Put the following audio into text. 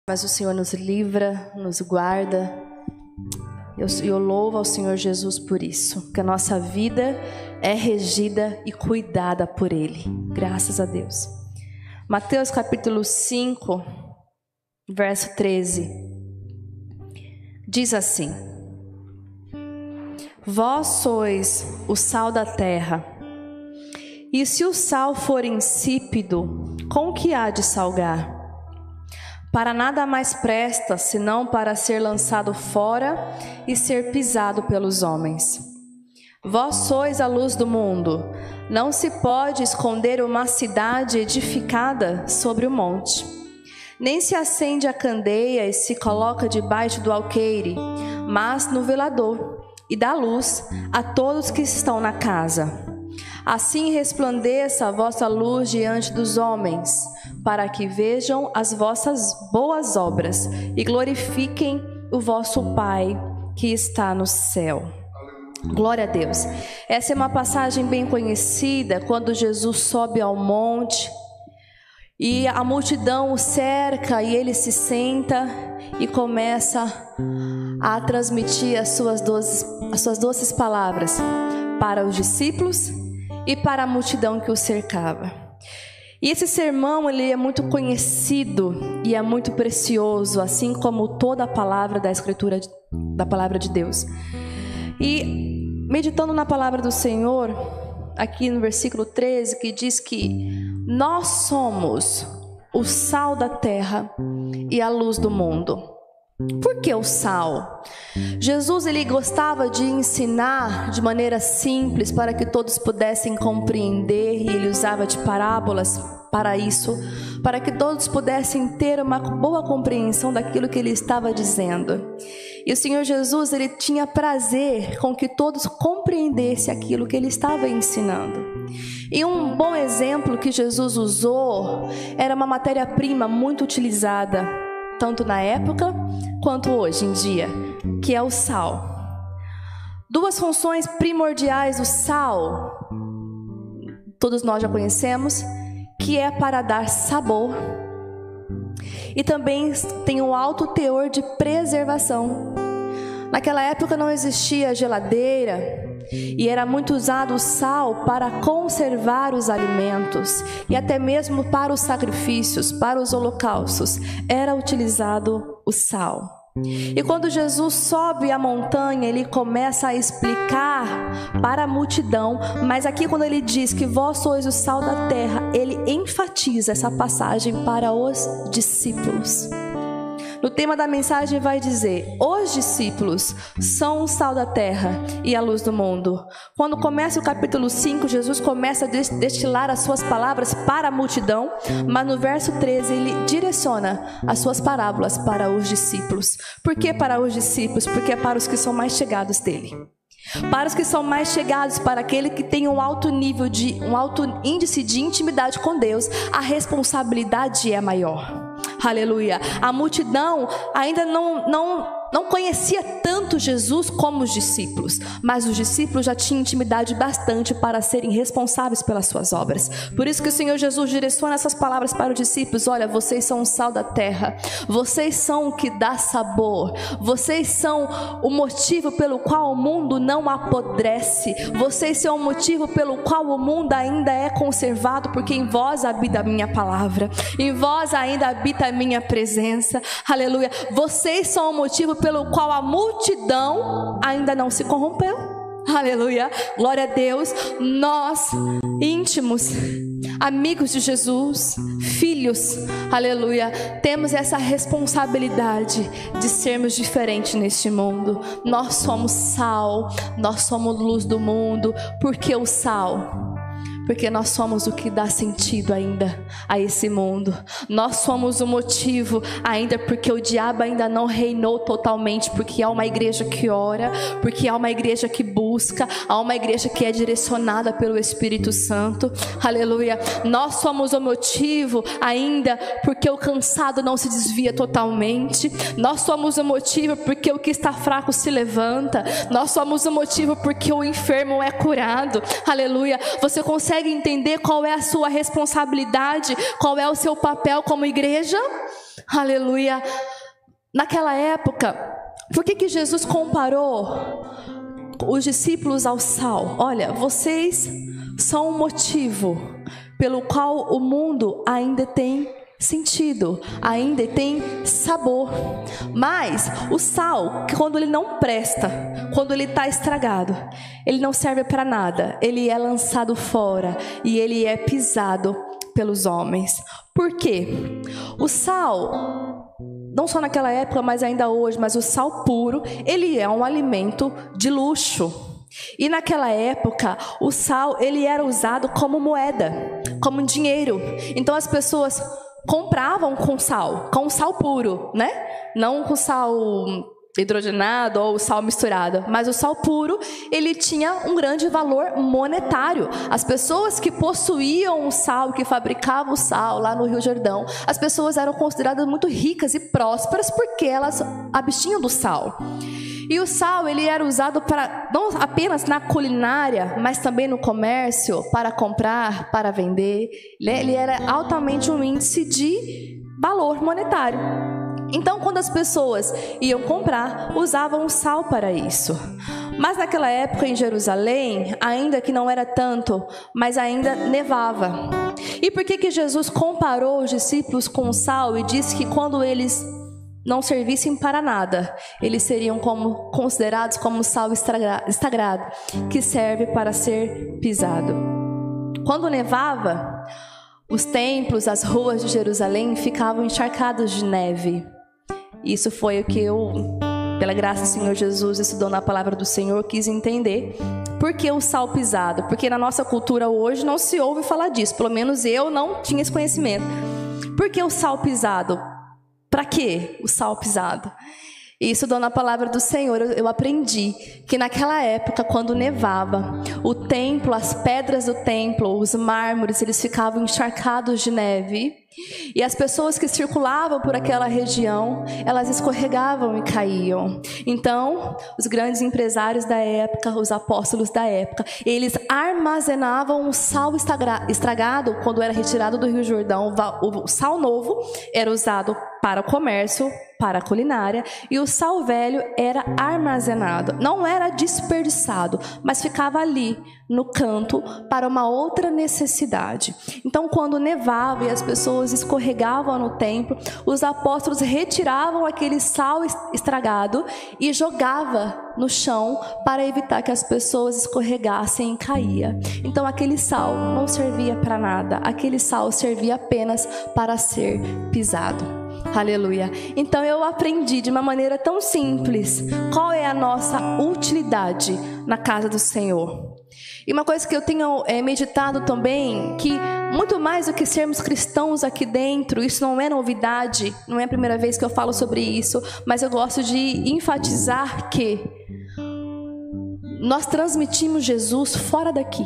Mas o Senhor nos livra, nos guarda. Eu louvo ao Senhor Jesus por isso, porque a nossa vida é regida e cuidada por Ele. Graças a Deus. Mateus capítulo 5, verso 13. Diz assim: Vós sois o sal da terra, e se o sal for insípido, com que há de salgar? Para nada mais presta, senão para ser lançado fora e ser pisado pelos homens. Vós sois a luz do mundo. Não se pode esconder uma cidade edificada sobre o monte. Nem se acende a candeia e se coloca debaixo do alqueire, mas no velador, e dá luz a todos que estão na casa. Assim resplandeça a vossa luz diante dos homens, para que vejam as vossas boas obras e glorifiquem o vosso Pai que está no céu. Glória a Deus. Essa é uma passagem bem conhecida, quando Jesus sobe ao monte e a multidão o cerca e ele se senta e começa a transmitir as suas doces palavras para os discípulos e para a multidão que o cercava. E esse sermão, ele é muito conhecido e é muito precioso, assim como toda a palavra da Escritura, da palavra de Deus. E meditando na palavra do Senhor, aqui no versículo 13, que diz que nós somos o sal da terra e a luz do mundo. Por que o sal? Jesus, ele gostava de ensinar de maneira simples para que todos pudessem compreender, e ele usava de parábolas para isso, para que todos pudessem ter uma boa compreensão daquilo que ele estava dizendo. E o Senhor Jesus, ele tinha prazer com que todos compreendessem aquilo que ele estava ensinando. E um bom exemplo que Jesus usou era uma matéria-prima muito utilizada, tanto na época quanto hoje em dia, que é o sal. Duas funções primordiais do sal, todos nós já conhecemos, que é para dar sabor e também tem um alto teor de preservação. Naquela época não existia geladeira e era muito usado o sal para conservar os alimentos e até mesmo para os sacrifícios, para os holocaustos, era utilizado o sal. E quando Jesus sobe a montanha, ele começa a explicar para a multidão, mas aqui quando ele diz que vós sois o sal da terra, ele enfatiza essa passagem para os discípulos. No tema da mensagem vai dizer: os discípulos são o sal da terra e a luz do mundo. Quando começa o capítulo 5, Jesus começa a destilar as suas palavras para a multidão, mas no verso 13 ele direciona as suas parábolas para os discípulos. Por que para os discípulos? Porque é para os que são mais chegados dele. Para os que são mais chegados, para aquele que tem um alto nível um alto índice de intimidade com Deus, a responsabilidade é maior. Aleluia. A multidão ainda não conhecia tanto Jesus como os discípulos, mas os discípulos já tinham intimidade bastante para serem responsáveis pelas suas obras. Por isso que o Senhor Jesus direciona essas palavras para os discípulos: olha, vocês são o sal da terra, vocês são o que dá sabor, vocês são o motivo pelo qual o mundo não apodrece, vocês são o motivo pelo qual o mundo ainda é conservado, porque em vós habita a minha palavra, em vós ainda habita a minha presença. Aleluia. Vocês são o motivo pelo qual a multidão ainda não se corrompeu. Aleluia. Glória a Deus. Nós, íntimos, amigos de Jesus, filhos, aleluia, temos essa responsabilidade de sermos diferentes neste mundo. Nós somos sal, nós somos luz do mundo. Por que o sal? Porque nós somos o que dá sentido ainda a esse mundo. Nós somos o motivo ainda, porque o diabo ainda não reinou totalmente, porque há uma igreja que ora, porque há uma igreja que busca, há uma igreja que é direcionada pelo Espírito Santo. Aleluia. Nós somos o motivo ainda, porque o cansado não se desvia totalmente. Nós somos o motivo porque o que está fraco se levanta. Nós somos o motivo porque o enfermo é curado. Aleluia. Você consegue entender qual é a sua responsabilidade, qual é o seu papel como igreja? Aleluia. Naquela época, por que Jesus comparou os discípulos ao sal? Olha, vocês são um motivo pelo qual o mundo ainda tem sentido, ainda tem sabor. Mas o sal, quando ele não presta, quando ele está estragado, ele não serve para nada. Ele é lançado fora e ele é pisado pelos homens. Por quê? O sal, não só naquela época, mas ainda hoje, mas o sal puro, ele é um alimento de luxo. E naquela época, o sal, ele era usado como moeda, como dinheiro. Então as pessoas compravam com sal puro, né? Não com sal hidrogenado ou sal misturado, mas o sal puro, ele tinha um grande valor monetário. As pessoas que possuíam o sal, que fabricavam o sal lá no Rio Jordão, as pessoas eram consideradas muito ricas e prósperas porque elas abstinham do sal. E o sal, ele era usado para, não apenas na culinária, mas também no comércio, para comprar, para vender. Ele era altamente um índice de valor monetário. Então, quando as pessoas iam comprar, usavam o sal para isso. Mas naquela época em Jerusalém, ainda que não era tanto, mas ainda nevava. E por que Jesus comparou os discípulos com o sal e disse que quando eles não servissem para nada, eles seriam considerados como sal estragado, que serve para ser pisado? Quando nevava, os templos, as ruas de Jerusalém ficavam encharcados de neve. Isso foi o que eu, pela graça do Senhor Jesus, estudando na palavra do Senhor, quis entender. Por que o sal pisado? Porque na nossa cultura hoje não se ouve falar disso, pelo menos eu não tinha esse conhecimento. Por que o sal pisado? Para que o sal pisado? E estudando na palavra do Senhor, eu aprendi que naquela época, quando nevava, o templo, as pedras do templo, os mármores, eles ficavam encharcados de neve. E as pessoas que circulavam por aquela região, elas escorregavam e caíam. Então, os grandes empresários da época, os apóstolos da época, eles armazenavam o sal estragado quando era retirado do Rio Jordão. O sal novo era usado para o comércio, para a culinária, e o sal velho era armazenado. Não era desperdiçado, mas ficava ali, no canto, para uma outra necessidade. Então, quando nevava e as pessoas escorregavam no templo, os apóstolos retiravam aquele sal estragado e jogavam no chão para evitar que as pessoas escorregassem e caíam. Então, aquele sal não servia para nada. Aquele sal servia apenas para ser pisado. Aleluia. Então eu aprendi de uma maneira tão simples qual é a nossa utilidade na casa do Senhor. E uma coisa que eu tenho meditado também, que muito mais do que sermos cristãos aqui dentro, isso não é novidade, não é a primeira vez que eu falo sobre isso, mas eu gosto de enfatizar que nós transmitimos Jesus fora daqui.